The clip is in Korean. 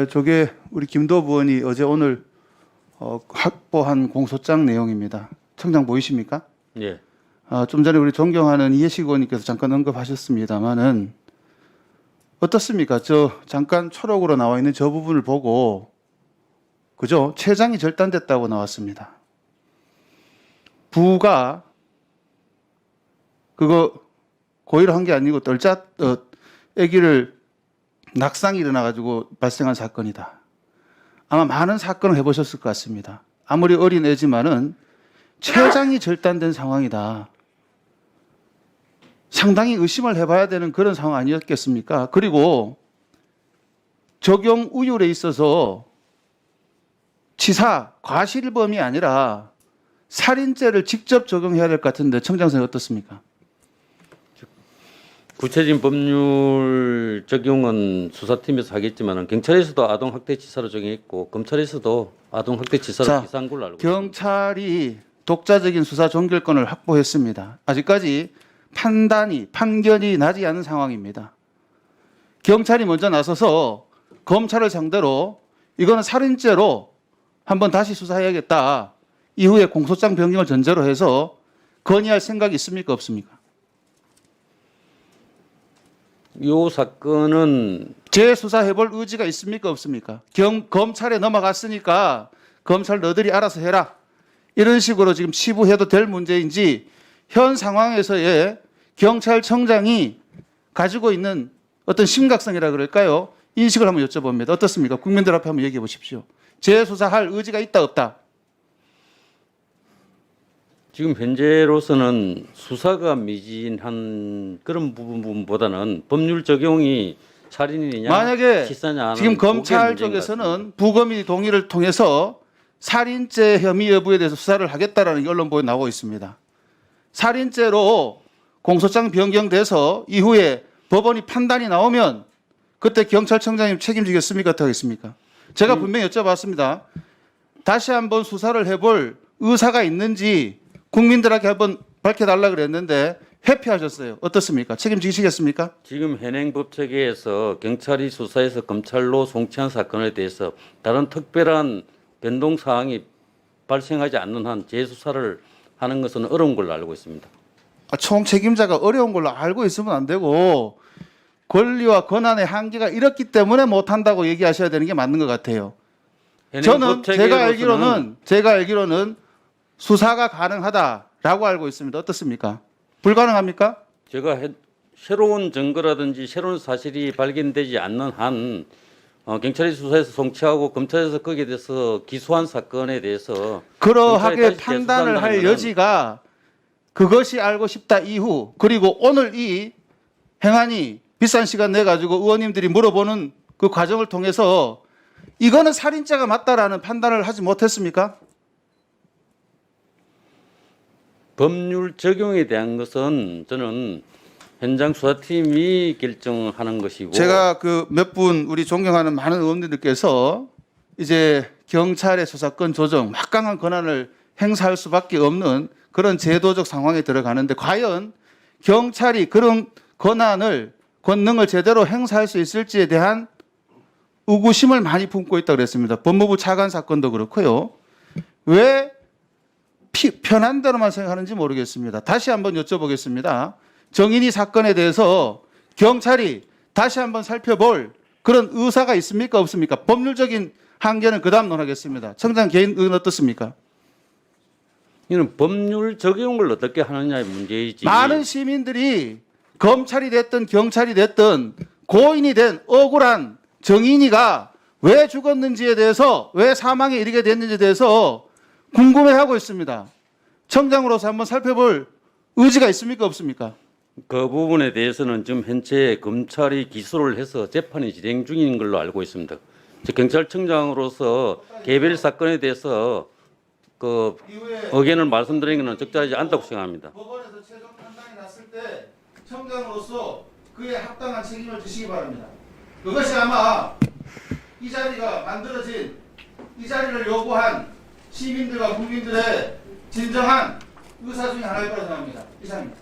저게 우리 김도읍 의원이 어제 오늘 확보한 공소장 내용입니다. 청장 보이십니까? 예. 좀 전에 우리 존경하는 이해식 의원님께서 잠깐 언급하셨습니다만은 어떻습니까? 저 잠깐 초록으로 나와 있는 저 부분을 보고 그죠? 췌장이 절단됐다고 나왔습니다. 부가 그거 고의로 한 게 아니고 아기를 낙상이 일어나가지고 발생한 사건이다. 아마 많은 사건을 해보셨을 것 같습니다. 아무리 어린 애지만은 췌장이 절단된 상황이다. 상당히 의심을 해봐야 되는 그런 상황 아니었겠습니까? 그리고 적용 우율에 있어서 치사, 과실범이 아니라 살인죄를 직접 적용해야 될 것 같은데 청장 선생님 어떻습니까? 구체적인 법률 적용은 수사팀에서 하겠지만 경찰에서도 아동학대치사로 적용했고 검찰에서도 아동학대치사로 기소한 걸로 알고 있습니다. 경찰이 독자적인 수사 종결권을 확보했습니다. 아직까지 판결이 나지 않은 상황입니다. 경찰이 먼저 나서서 검찰을 상대로 이거는 살인죄로 한번 다시 수사해야겠다. 이후에 공소장 변경을 전제로 해서 건의할 생각이 있습니까? 없습니까? 이 사건은 재수사해볼 의지가 있습니까? 없습니까? 검찰에 넘어갔으니까 검찰 너희들이 알아서 해라. 이런 식으로 지금 치부해도 될 문제인지 현 상황에서의 경찰청장이 가지고 있는 어떤 심각성이라 그럴까요? 인식을 한번 여쭤봅니다. 어떻습니까? 국민들 앞에 한번 얘기해 보십시오. 재수사할 의지가 있다 없다? 지금 현재로서는 수사가 미진한 그런 부분보다는 법률 적용이 살인이냐 만약에 치사냐 지금 검찰 쪽에서는 부검의 동의를 통해서 살인죄 혐의 여부에 대해서 수사를 하겠다라는 언론 보도에 나오고 있습니다. 살인죄로 공소장 변경돼서 이후에 법원이 판단이 나오면 그때 경찰청장님 책임지겠습니까? 어떻게 하겠습니까? 제가 분명히 여쭤봤습니다. 다시 한번 수사를 해볼 의사가 있는지 국민들에게 한번 밝혀달라 그랬는데 회피하셨어요. 어떻습니까? 책임지시겠습니까? 지금 현행 법 체계에서 경찰이 수사해서 검찰로 송치한 사건에 대해서 다른 특별한 변동 사항이 발생하지 않는 한 재수사를 하는 것은 어려운 걸로 알고 있습니다. 총 책임자가 어려운 걸로 알고 있으면 안 되고 권리와 권한의 한계가 이렇기 때문에 못한다고 얘기하셔야 되는 게 맞는 것 같아요. 저는 제가 알기로는 수사가 가능하다라고 알고 있습니다. 어떻습니까? 불가능합니까? 제가 새로운 증거라든지 새로운 사실이 발견되지 않는 한 경찰이 수사해서 송치하고 검찰에서 거기에 대해서 기소한 사건에 대해서 그러하게 판단을 할 여지가 그것이 알고 싶다 이후 그리고 오늘 이 행안위 비싼 시간 내가지고 의원님들이 물어보는 그 과정을 통해서 이거는 살인죄가 맞다라는 판단을 하지 못했습니까? 법률 적용에 대한 것은 저는 현장 수사팀이 결정하는 것이고 제가 그 몇 분 우리 존경하는 많은 의원님들께서 이제 경찰의 수사권 조정 막강한 권한을 행사할 수밖에 없는 그런 제도적 상황에 들어가는데 과연 경찰이 그런 권능을 제대로 행사할 수 있을지에 대한 의구심을 많이 품고 있다고 그랬습니다. 법무부 차관 사건도 그렇고요. 왜 편한 대로만 생각하는지 모르겠습니다. 다시 한번 여쭤보겠습니다. 정인이 사건에 대해서 경찰이 다시 한번 살펴볼 그런 의사가 있습니까? 없습니까? 법률적인 한계는 그 다음 논하겠습니다. 청장 개인 의견 어떻습니까? 이는 법률 적용을 어떻게 하느냐의 문제이지. 많은 시민들이 검찰이 됐든 경찰이 됐든 고인이 된 억울한 정인이가 왜 죽었는지에 대해서 왜 사망에 이르게 됐는지에 대해서 궁금해하고 있습니다. 청장으로서 한번 살펴볼 의지가 있습니까? 없습니까? 그 부분에 대해서는 지금 현재 검찰이 기소를 해서 재판이 진행 중인 걸로 알고 있습니다. 경찰청장으로서 개별 사건에 대해서 그 의견을 말씀드리는 것은 적절하지 않다고 생각합니다. 법원에서 최종 판단이 났을 때 청장으로서 그에 합당한 책임을 지시기 바랍니다. 그것이 아마 이 자리가 만들어진 이 자리를 요구한 시민들과 국민들의 진정한 의사 중에 하나일 거라 생각합니다. 이상입니다.